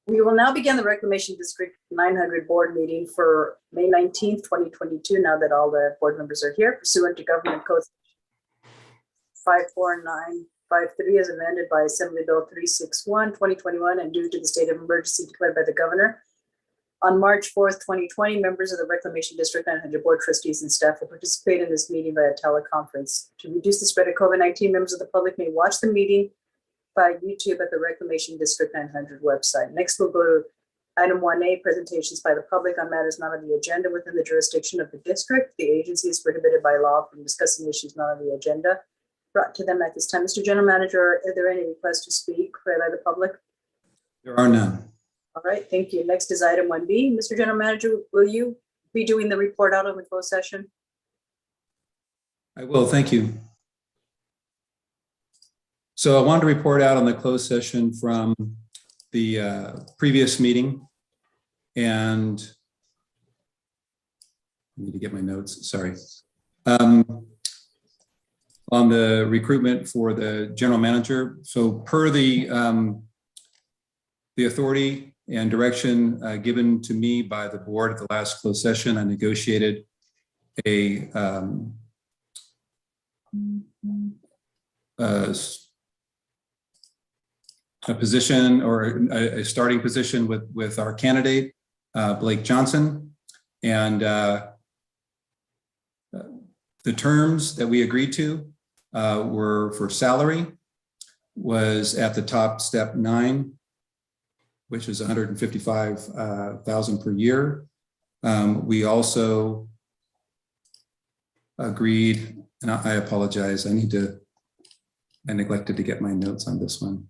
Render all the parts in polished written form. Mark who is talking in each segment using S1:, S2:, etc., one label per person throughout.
S1: We will now begin the Reclamation District 900 board meeting for May 19th, 2022, now that all the board members are here, pursuant to Government Code 54953 as amended by Assembly Bill 361, 2021, and due to the state of emergency declared by the governor. On March 4th, 2020, members of the Reclamation District 900 board trustees and staff will participate in this meeting via teleconference. To reduce the spread of COVID-19, members of the public may watch the meeting by YouTube at the Reclamation District 900 website. Next, we'll go to item 1A, presentations by the public on matters not on the agenda within the jurisdiction of the district. The agency is prohibited by law from discussing issues not on the agenda brought to them at this time. Mr. General Manager, are there any requests to speak by the public?
S2: There are none.
S1: All right, thank you. Next is item 1B. Mr. General Manager, will you be doing the report out on the closed session?
S2: I will, thank you. So I wanted to report out on the closed session from the previous meeting, and I need to get my notes, sorry. On the recruitment for the general manager. So per the authority and direction given to me by the board at the last closed session, I negotiated a position or a starting position with our candidate, Blake Johnson. And the terms that we agreed to were for salary was at the top step 9, which is $155,000 per year. We also agreed, and I apologize, I neglected to get my notes on this one.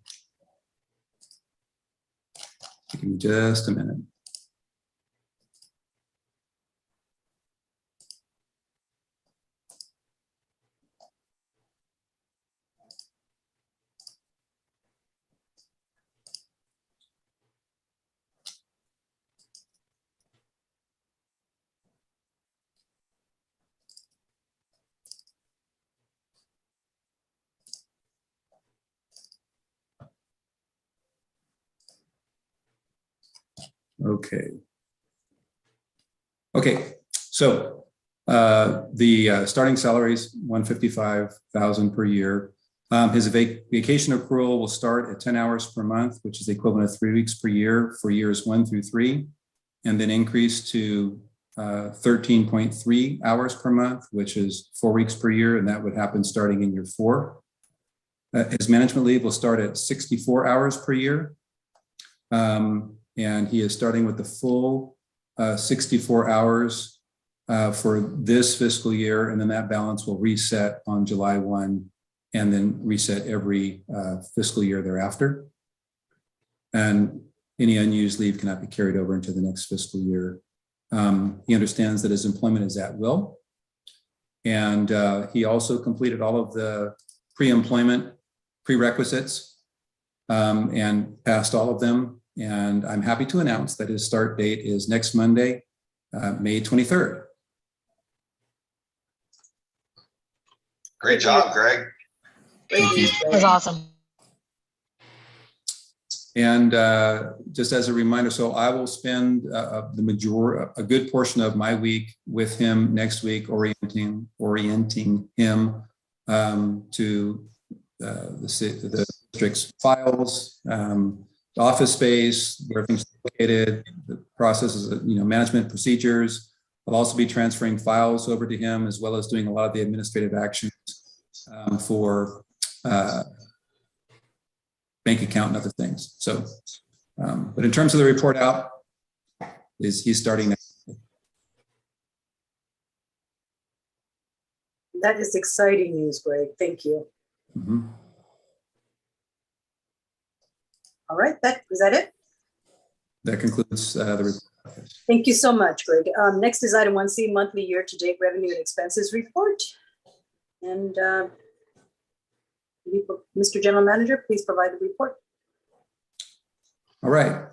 S2: Give me just a minute. Okay, so the starting salary is $155,000 per year. His vacation accrual will start at 10 hours per month, which is the equivalent of 3 weeks per year for years 1 through 3, and then increase to 13.3 hours per month, which is 4 weeks per year, and that would happen starting in year 4. His management leave will start at 64 hours per year. And he is starting with the full 64 hours for this fiscal year, and then that balance will reset on July 1 and then reset every fiscal year thereafter. And any unused leave cannot be carried over into the next fiscal year. He understands that his employment is at will. And he also completed all of the pre-employment prerequisites and passed all of them. And I'm happy to announce that his start date is next Monday, May 23rd.
S3: Great job, Greg.
S1: Thank you.
S4: That was awesome.
S2: And just as a reminder, so I will spend a good portion of my week with him next week, orienting him to the district's files, office space, where things are located, the processes, management procedures. I'll also be transferring files over to him, as well as doing a lot of the administrative actions for bank account and other things. So, but in terms of the report out, he's starting next.
S1: That is exciting news, Greg. Thank you.
S2: Mm-hmm.
S1: All right, is that it?
S2: That concludes the report.
S1: Thank you so much, Greg. Next is item 1C, monthly year-to-date revenue and expenses report. And Mr. General Manager, please provide the report.
S2: All right.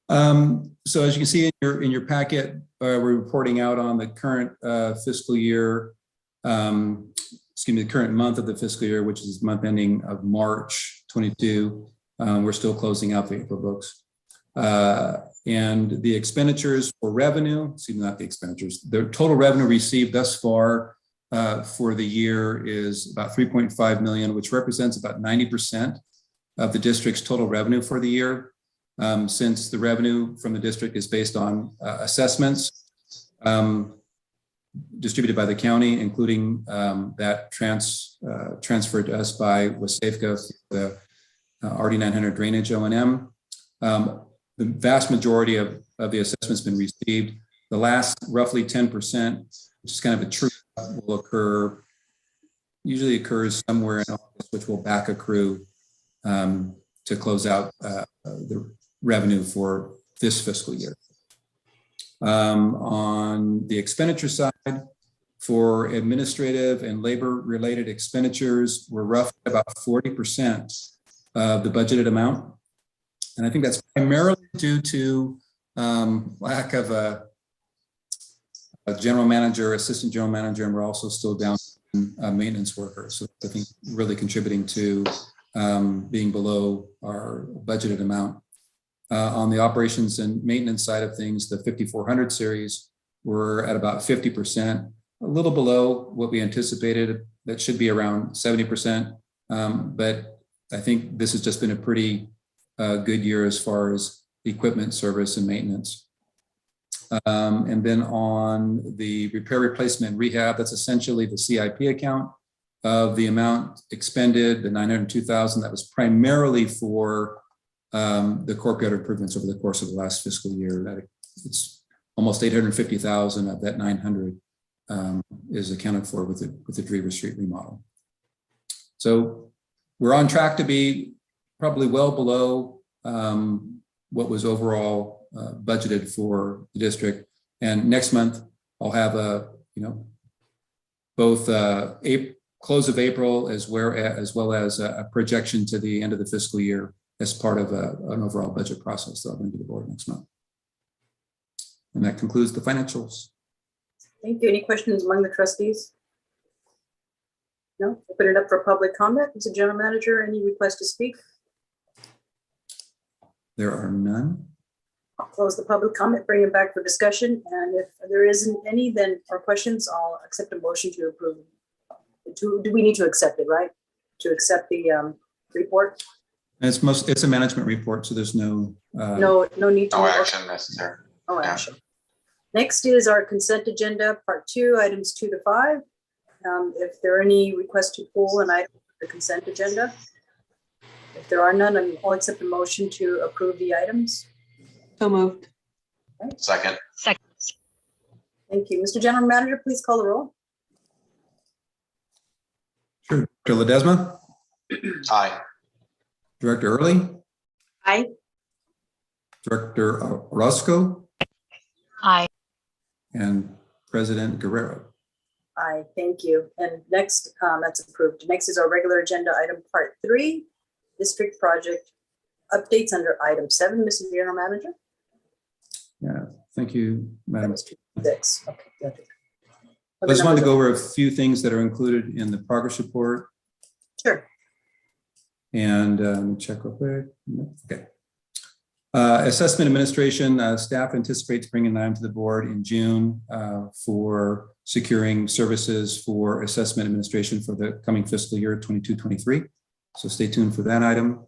S2: So as you can see in your packet, we're reporting out on the current fiscal year, the current month of the fiscal year, which is month ending of March 22. We're still closing out the April books. And the expenditures for revenue, excuse me, not the expenditures, the total revenue received thus far for the year is about 3.5 million, which represents about 90% of the district's total revenue for the year. Since the revenue from the district is based on assessments distributed by the county, including that transferred to us by WSAFCA, the RD900 drainage O&M. The vast majority of the assessments been received. The last roughly 10%, which is kind of a true, will occur, usually occurs somewhere in August, which will back accrue to close out the revenue for this fiscal year. On the expenditure side, for administrative and labor-related expenditures, we're roughly about 40% of the budgeted amount. And I think that's primarily due to lack of a general manager, assistant general manager, and we're also still down maintenance workers. So I think really contributing to being below our budgeted amount. On the operations and maintenance side of things, the 5400 series, we're at about 50%, a little below what we anticipated. That should be around 70%. But I think this has just been a pretty good year as far as equipment service and maintenance. And then on the repair, replacement, rehab, that's essentially the CIP account of the amount expended, the 902,000, that was primarily for the courtyard improvements over the course of the last fiscal year. That it's almost 850,000 of that 900 is accounted for with the Drever Street remodel. So we're on track to be probably well below what was overall budgeted for the district. And next month I'll have both close of April as well as a projection to the end of the fiscal year as part of an overall budget process that I'll bring to the board next month. And that concludes the financials.
S1: Thank you. Any questions among the trustees? No? Open it up for public comment. Mr. General Manager, any request to speak?
S2: There are none.
S1: I'll close the public comment, bring it back for discussion. And if there isn't any, then for questions, I'll accept a motion to approve. Do we need to accept it, right? To accept the report?
S2: And it's a management report, so there's no
S1: No need to.
S3: No action necessary.
S1: No action. Next is our consent agenda, part 2, items 2 to 5. If there are any requests to pull an item from the consent agenda, if there are none, I'll accept a motion to approve the items.
S4: So moved.
S1: Okay.
S3: Second.
S1: Thank you. Mr. General Manager, please call the roll.
S2: Sure. Director Ledesma?
S3: Aye.
S2: Director Early?
S1: Aye.
S2: Director Orozco?
S4: Aye.
S2: And President Guerrero?
S1: Aye, thank you. And next, that's approved. Next is our regular agenda item, part 3, district project updates under item 7. Mr. General Manager?
S2: Yeah, thank you, Madam.
S1: 6. Okay, got it.
S2: I just wanted to go over a few things that are included in the progress report.
S1: Sure.
S2: And let me check real quick. Okay. Assessment administration, staff anticipates bringing an item to the board in June for securing services for assessment administration for the coming fiscal year 22-23. So stay tuned for that item.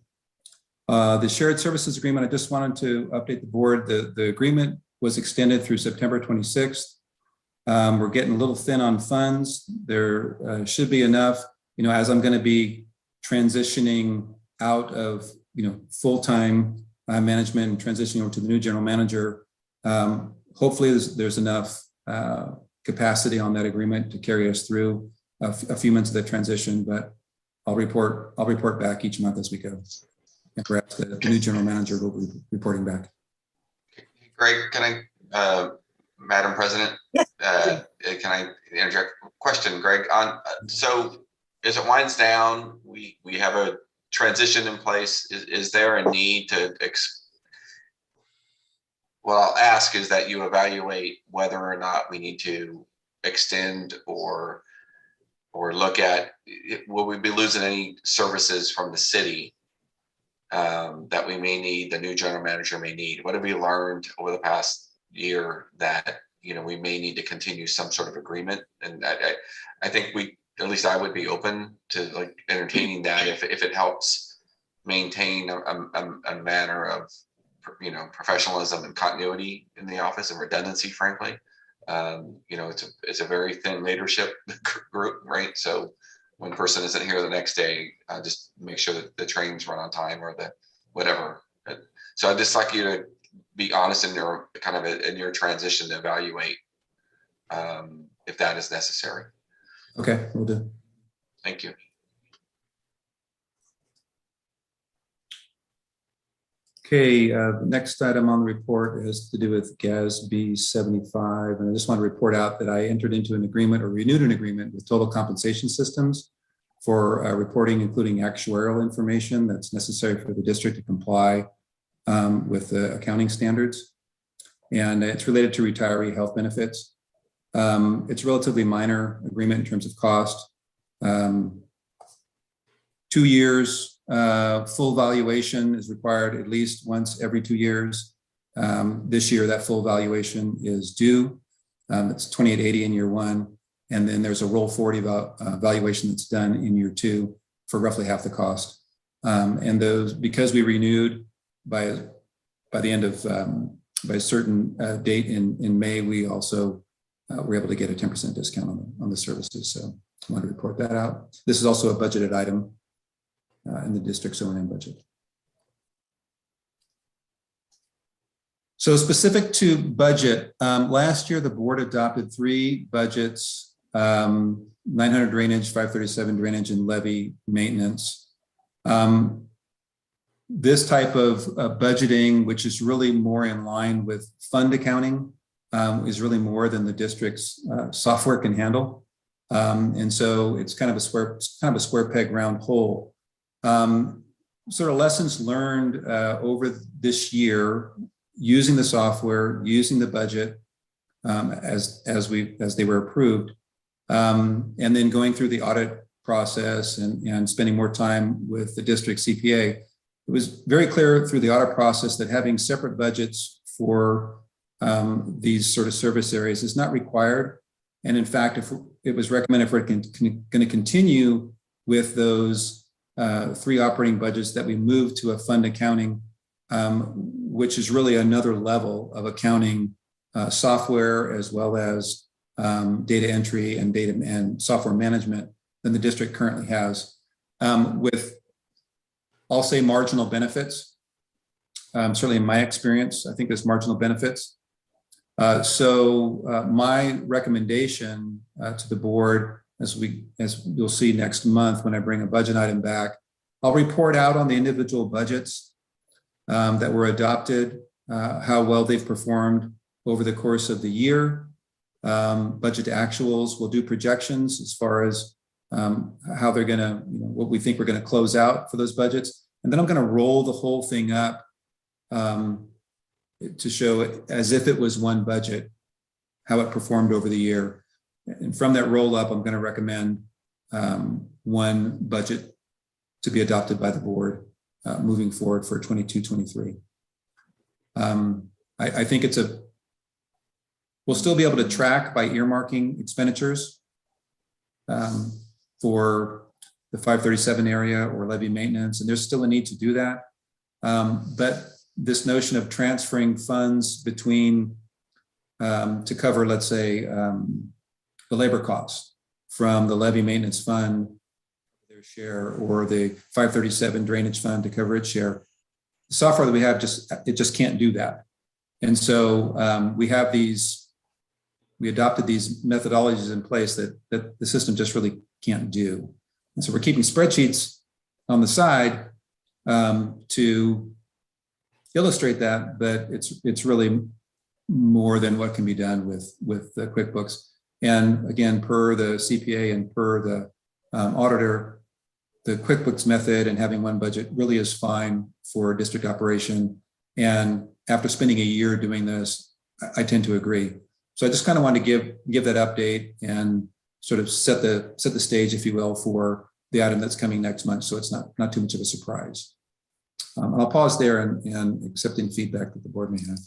S2: The shared services agreement, I just wanted to update the board. The agreement was extended through September 26th. We're getting a little thin on funds. There should be enough, as I'm going to be transitioning out of, full-time management and transitioning over to the new general manager. Hopefully there's enough capacity on that agreement to carry us through a few months of that transition, but I'll report back each month as we go. And perhaps the new general manager will be reporting back.
S3: Greg, can I, Madam President?
S1: Yes.
S3: Can I interject a question, Greg? So as it winds down, we have a transition in place. Is there a need to, what I'll ask is that you evaluate whether or not we need to extend or look at, will we be losing any services from the city that we may need, the new general manager may need? What have we learned over the past year that, we may need to continue some sort of agreement? And I think at least I would be open to like entertaining that if it helps maintain a manner of, professionalism and continuity in the office and redundancy, frankly. It's a very thin leadership group, right? So one person isn't here the next day, just make sure that the trains run on time or the whatever. So I'd just like you to be honest in your kind of in your transition to evaluate if that is necessary.
S2: Okay, we'll do.
S3: Thank you.
S2: Okay, the next item on the report has to do with GASB 75. And I just want to report out that I entered into an agreement or renewed an agreement with Total Compensation Systems for reporting, including actuarial information that's necessary for the district to comply with the accounting standards. And it's related to retiree health benefits. It's a relatively minor agreement in terms of cost. 2 years. Full valuation is required at least once every 2 years. This year, that full valuation is due. It's $2,880 in year 1. And then there's a roll 40 valuation that's done in year 2 for roughly half the cost. And those, because we renewed by the end of, by a certain date in May, we also were able to get a 10% discount on the services. So I want to report that out. This is also a budgeted item in the district's O&M budget. So specific to budget, last year the board adopted 3 budgets, 900 drainage, 537 drainage, and levy maintenance. This type of budgeting, which is really more in line with fund accounting, is really more than the district's software can handle. And so it's kind of a square peg round hole. Sort of lessons learned over this year, using the software, using the budget as they were approved, and then going through the audit process and spending more time with the district CPA. It was very clear through the audit process that having separate budgets for these sort of service areas is not required. And in fact, if it was recommended for it going to continue with those 3 operating budgets, that we move to a fund accounting, which is really another level of accounting software, as well as data entry and data and software management than the district currently has, with, I'll say, marginal benefits. Certainly in my experience, I think there's marginal benefits. So my recommendation to the board, as you'll see next month when I bring a budget item back, I'll report out on the individual budgets that were adopted, how well they've performed over the course of the year. Budget actuals, we'll do projections as far as how they're going to, what we think we're going to close out for those budgets. And then I'm going to roll the whole thing up to show it as if it was one budget, how it performed over the year. And from that roll up, I'm going to recommend one budget to be adopted by the board moving forward for 22-23. I think we'll still be able to track by earmarking expenditures for the 537 area or levy maintenance, and there's still a need to do that. But this notion of transferring funds between to cover, let's say, the labor costs from the levy maintenance fund, their share, or the 537 drainage fund to cover its share. The software that we have just can't do that. And so we adopted these methodologies in place that the system just really can't do. And so we're keeping spreadsheets on the side to illustrate that, but it's really more than what can be done with the QuickBooks. And again, per the CPA and per the auditor, the QuickBooks method and having one budget really is fine for district operation. And after spending a year doing this, I tend to agree. So I just kind of want to give that update and sort of set the stage, if you will, for the item that's coming next month. So it's not too much of a surprise. I'll pause there and accepting feedback that the board may have.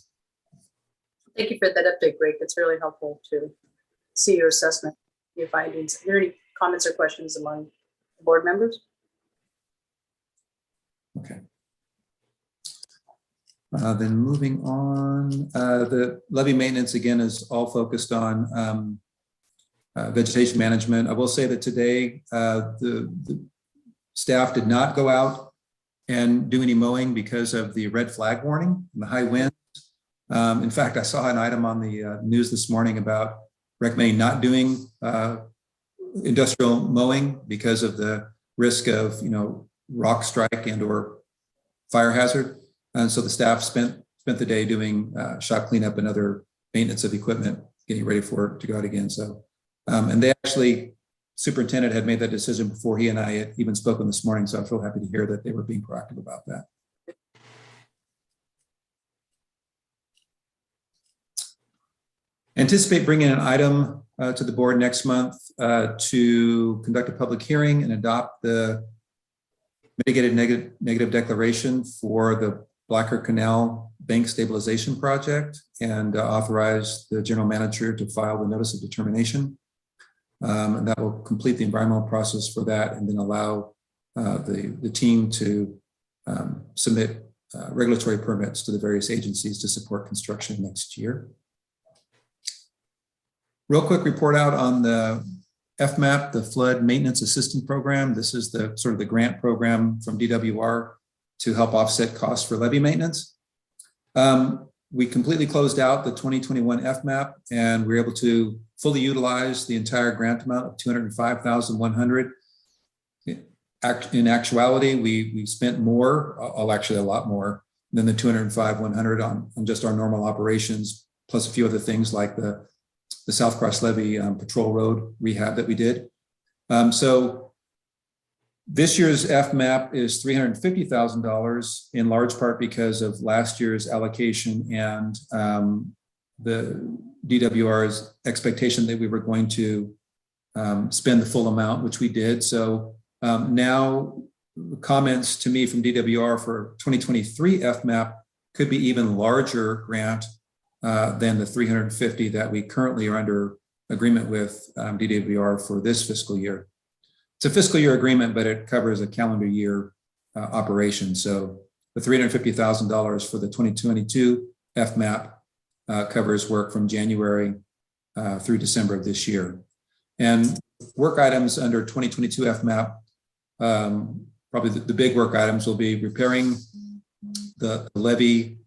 S1: Thank you for that update, Greg. That's really helpful to see your assessment, your findings. Are there any comments or questions among the board members?
S2: Okay. Then moving on, the levee maintenance again is all focused on vegetation management. I will say that today the staff did not go out and do any mowing because of the red flag warning and the high wind. In fact, I saw an item on the news this morning about recommending not doing industrial mowing because of the risk of, rock strike and or fire hazard. And so the staff spent the day doing shop cleanup and other maintenance of equipment, getting ready for it to go out again. So, and they actually, superintendent had made that decision before he and I had even spoken this morning. So I feel happy to hear that they were being proactive about that. Anticipate bringing an item to the board next month to conduct a public hearing and adopt the mitigated negative declaration for the Blacker Canal Bank Stabilization Project and authorize the general manager to file the notice of determination. And that will complete the environmental process for that and then allow the team to submit regulatory permits to the various agencies to support construction next year. Real quick report out on the FMAP, the Flood Maintenance Assistance Program. This is the sort of the grant program from DWR to help offset costs for levee maintenance. We completely closed out the 2021 FMAP and we were able to fully utilize the entire grant amount of $205,100. In actuality, we spent more, actually a lot more than the $205,100 on just our normal operations, plus a few other things like the South Cross Levee Patrol Road rehab that we did. So this year's FMAP is $350,000 in large part because of last year's allocation and the DWR's expectation that we were going to spend the full amount, which we did. So now comments to me from DWR for 2023 FMAP could be even larger grant than the 350 that we currently are under agreement with DWR for this fiscal year. It's a fiscal year agreement, but it covers a calendar year operation. So the $350,000 for the 2022 FMAP covers work from January through December of this year. And work items under 2022 FMAP, probably the big work items will be repairing the levee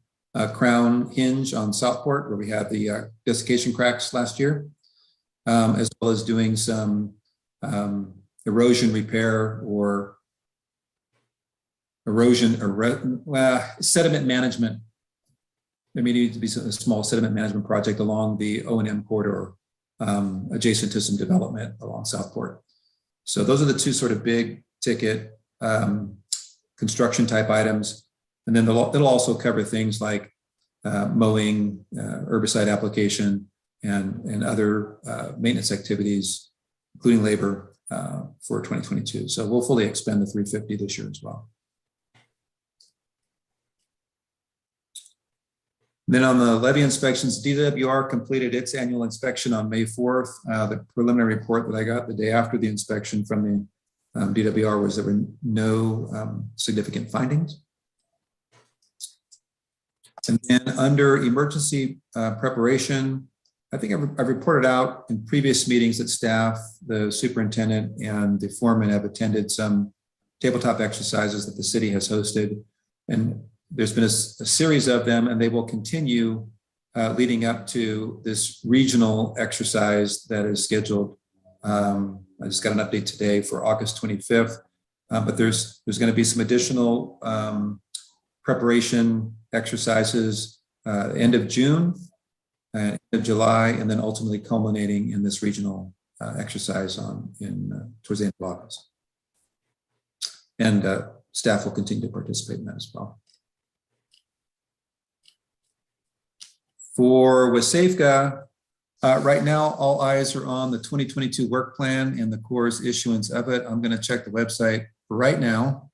S2: crown hinge on Southport, where we had the desiccation cracks last year, as well as doing some erosion repair or sediment management. There may need to be a small sediment management project along the O&M corridor adjacent to some development along Southport. So those are the two sort of big ticket construction type items. And then it'll also cover things like mowing, herbicide application, and other maintenance activities, including labor for 2022. So we'll fully expend the 350 this year as well. Then on the levee inspections, DWR completed its annual inspection on May 4th. The preliminary report that I got the day after the inspection from the DWR was there were no significant findings. And then under emergency preparation, I think I've reported out in previous meetings that staff, the superintendent and the foreman have attended some tabletop exercises that the city has hosted. And there's been a series of them, and they will continue leading up to this regional exercise that is scheduled. I just got an update today for August 25th, but there's going to be some additional preparation exercises end of June, end of July, and then ultimately culminating in this regional exercise towards the end of August. And staff will continue to participate in that as well. For WSAFGA, right now, all eyes are on the 2022 work plan and the Corps' issuance of it. I'm going to check the website right now.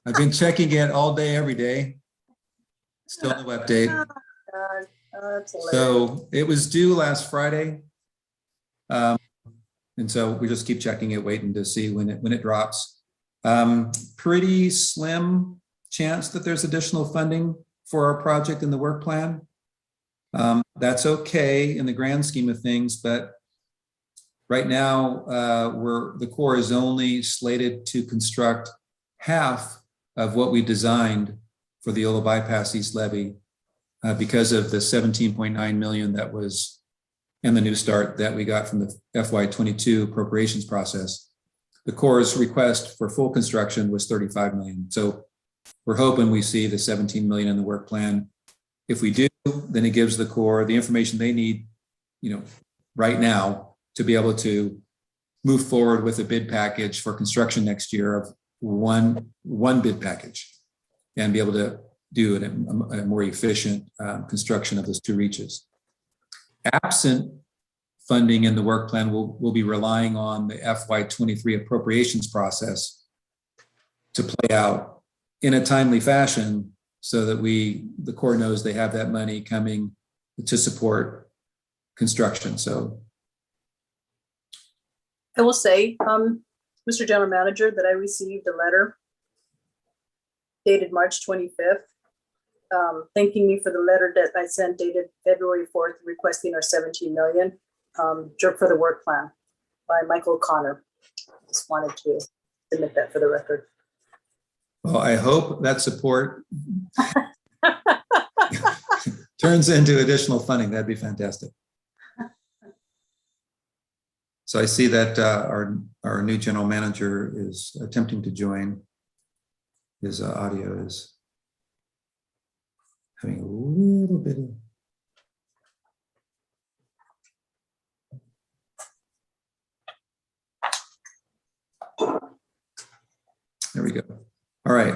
S2: I've been checking it all day, every day. Still no update.
S1: That's hilarious.
S2: So it was due last Friday. And so we just keep checking it, waiting to see when it drops. Pretty slim chance that there's additional funding for our project in the work plan. That's okay in the grand scheme of things, but right now the Corps is only slated to construct half of what we designed for the Ola Bypass East Levee because of the 17.9 million that was and the new start that we got from the FY22 appropriations process. The Corps' request for full construction was 35 million. So we're hoping we see the 17 million in the work plan. If we do, then it gives the Corps the information they need, right now to be able to move forward with a bid package for construction next year of one bid package and be able to do a more efficient construction of those two reaches. Absent funding in the work plan, we'll be relying on the FY23 appropriations process to play out in a timely fashion so that the Corps knows they have that money coming to support construction. So
S1: I will say, Mr. General Manager, that I received a letter dated March 25th, thanking me for the letter that I sent dated February 4th, requesting our 17 million for the work plan by Michael O'Connor. Just wanted to submit that for the record.
S2: well, I hope that support turns into additional funding. That'd be fantastic. So I see that our new general manager is attempting to join. His audio is having a little bit of. There we go. All right.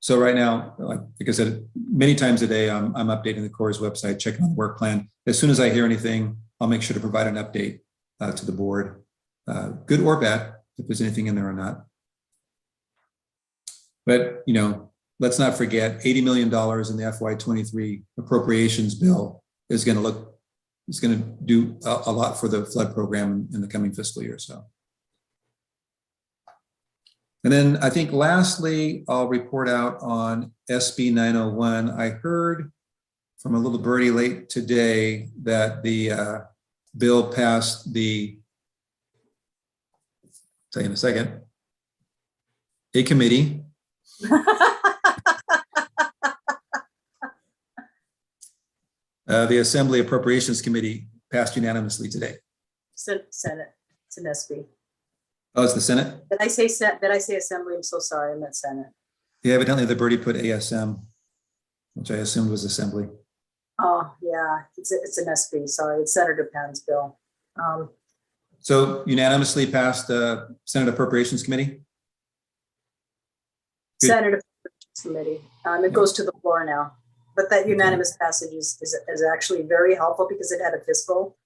S2: So right now, like I said, many times a day, I'm updating the Corps' website, checking on the work plan. As soon as I hear anything, I'll make sure to provide an update to the board, good or bad, if there's anything in there or not. But, let's not forget $80 million in the FY23 appropriations bill is going to do a lot for the flood program in the coming fiscal year. So. And then I think lastly, I'll report out on SB 901. I heard from a little birdie late today that the bill passed the, I'll tell you in a second, a committee. The Assembly Appropriations Committee passed unanimously today.
S1: Senate, it's an SB.
S2: Oh, it's the Senate?
S1: Did I say Assembly? I'm so sorry, I meant Senate.
S2: Yeah, evidently the birdie put ASM, which I assumed was Assembly.
S1: Oh, yeah, it's an SB, sorry, it's Senator Pan's bill.
S2: So unanimously passed the Senate Appropriations Committee? Good.
S1: Senate Appropriations Committee. It goes to the floor now. But that unanimous passage is actually very helpful because it had a fiscal,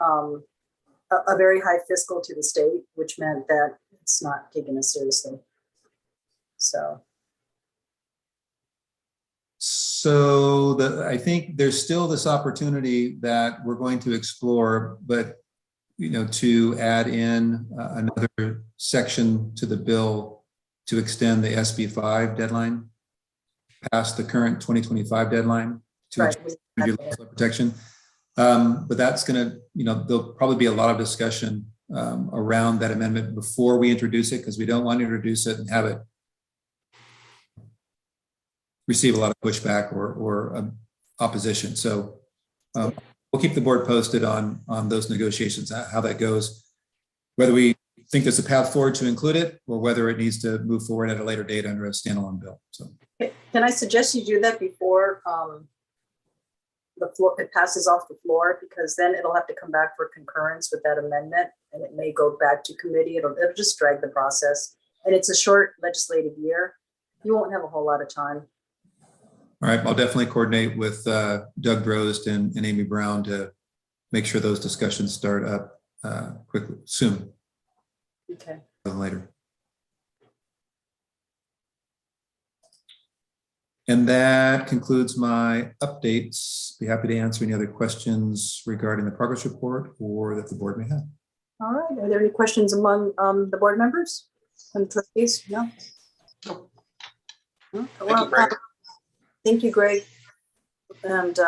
S1: a very high fiscal to the state, which meant that it's not taken as seriously. So
S2: I think there's still this opportunity that we're going to explore, but to add in another section to the bill to extend the SB 5 deadline past the current 2025 deadline to
S1: right.
S2: flood protection. But that's going to, there'll probably be a lot of discussion around that amendment before we introduce it, because we don't want to introduce it and have it receive a lot of pushback or opposition. So we'll keep the board posted on those negotiations, how that goes, whether we think there's a path forward to include it or whether it needs to move forward at a later date under a standalone bill. So.
S1: Can I suggest you do that before it passes off the floor, because then it'll have to come back for concurrence with that amendment, and it may go back to committee. It'll just drag the process, and it's a short legislative year. You won't have a whole lot of time.
S2: All right, I'll definitely coordinate with Doug Drozd and Amy Brown to make sure those discussions start up quickly, soon.
S1: Okay.
S2: Later. And that concludes my updates. Be happy to answer any other questions regarding the progress report or that the board may have.
S1: All right, are there any questions among the board members and trustees? No?
S3: Nope.
S1: No?
S3: Thank you, Greg.
S1: Thank you, Greg. And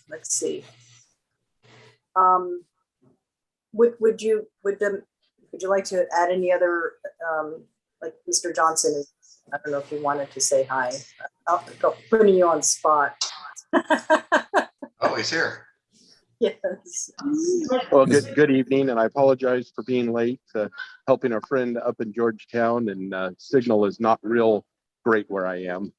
S1: let's see. Would you like to add any other, like Mr. Johnson is, I don't know if you wanted to say hi. I'll go putting you on the spot.
S3: Oh, he's here.
S1: Yes.
S5: Well, good evening, and I apologize for being late. Helping a friend up in Georgetown, and signal is not real great where I am.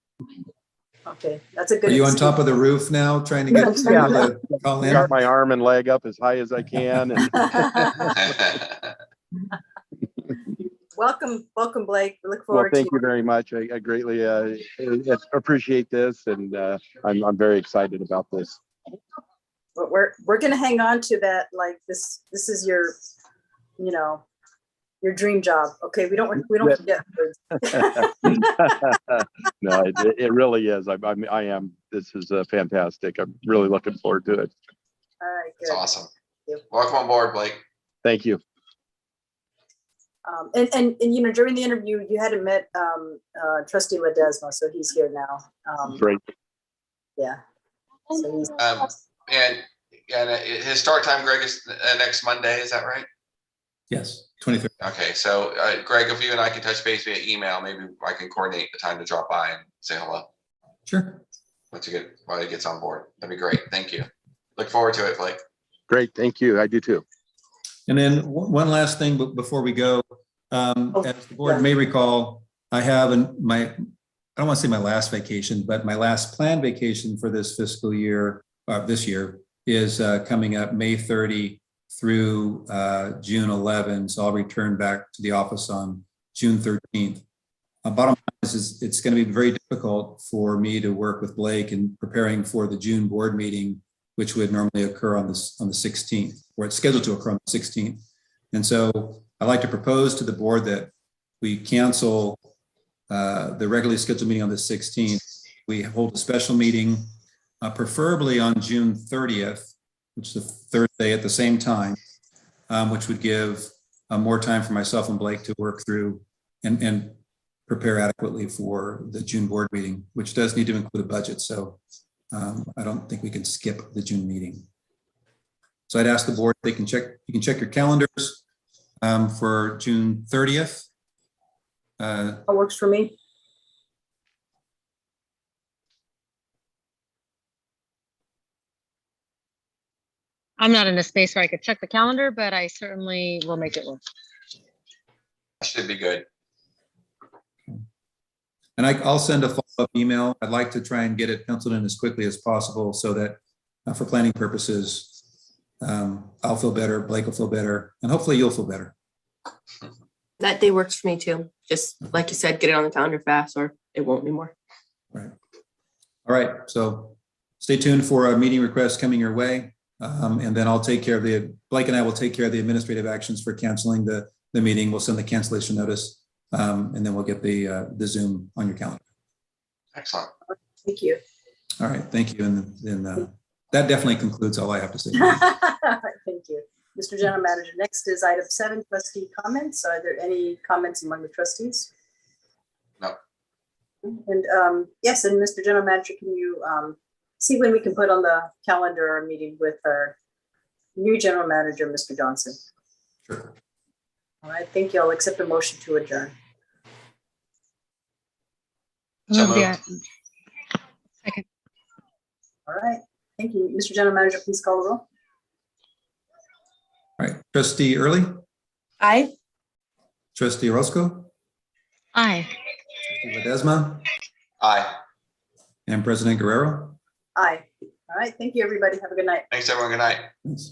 S1: Okay, that's a good.
S2: Are you on top of the roof now, trying to get people to call in?
S5: Got my arm and leg up as high as I can. And
S1: Welcome, Blake. We look
S5: well,
S1: forward
S5: thank
S1: to
S5: you very much. I greatly appreciate this, and I'm very excited about this.
S1: But we're gonna hang on to that. Like this is your, your dream job. Okay, we don't forget.
S5: No, it really is. I am. This is fantastic. I'm really looking forward to it.
S1: All right,
S3: It's
S1: good.
S3: awesome.
S1: Thank you.
S3: Welcome on board, Blake.
S5: Thank you.
S1: And during the interview, you hadn't met Trustee Ledesma, so he's here now.
S5: Great.
S1: Yeah. So he's,
S3: And his start time, Greg, is next Monday. Is that right?
S2: Yes, 23rd.
S3: Okay, so Greg, if you and I can touch base via email, maybe I can coordinate the time to drop by and say hello.
S2: Sure.
S3: While he gets on board. That'd be great. Thank you. Look forward to it, Blake.
S5: Great. Thank you. I do too.
S2: And then one last thing before we go, as the board may recall, I have I don't want to say my last vacation, but my last planned vacation for this fiscal year, this year, is coming up May 30 through June 11. So I'll return back to the office on June 13th. Bottom line is it's going to be very difficult for me to work with Blake in preparing for the June board meeting, which would normally occur on the 16th, or it's scheduled to occur on the 16th. And so I'd like to propose to the board that we cancel the regularly scheduled meeting on the 16th. We hold a special meeting, preferably on June 30th, which is the Thursday at the same time, which would give more time for myself and Blake to work through and prepare adequately for the June board meeting, which does need to include a budget. So I don't think we can skip the June meeting. So I'd ask the board, you can check your calendars for June 30th.
S1: that works for me.
S4: I'm not in a space where I could check the calendar, but I certainly will make it work.
S3: That should be good.
S2: And I'll send a follow-up email. I'd like to try and get it penciled in as quickly as possible so that for planning purposes, I'll feel better, Blake will feel better, and hopefully you'll feel better.
S6: That day works for me too. Just like you said, get it on the calendar fast or it won't anymore.
S2: Right. All right. So stay tuned for a meeting request coming your way. And then I'll take care of Blake and I will take care of the administrative actions for canceling the meeting. We'll send the cancellation notice and then we'll get the Zoom on your calendar.
S3: Excellent.
S1: Thank you.
S2: All right. Thank you. And then that definitely concludes all I have to say.
S1: Thank you. Mr. General Manager, next is item 7, trustee comments. Are there any comments among the trustees?
S3: No.
S1: And yes, and Mr. General Manager, can you see when we can put on the calendar our meeting with our new General Manager, Mr. Johnson?
S2: Sure.
S1: All right, thank you. I'll accept a motion to adjourn.
S3: So moved.
S4: Yeah. Second.
S1: All right, thank you. Mr. General Manager, please call the roll.
S2: All right. Trustee Early,
S6: Aye.
S2: Trustee Orozco,
S4: Aye.
S2: Trustee Ledesma,
S3: Aye.
S2: and President Guerrero.
S1: Aye. All right, thank you, everybody. Have a good night.
S3: Thanks, everyone. Good night.
S2: Thanks.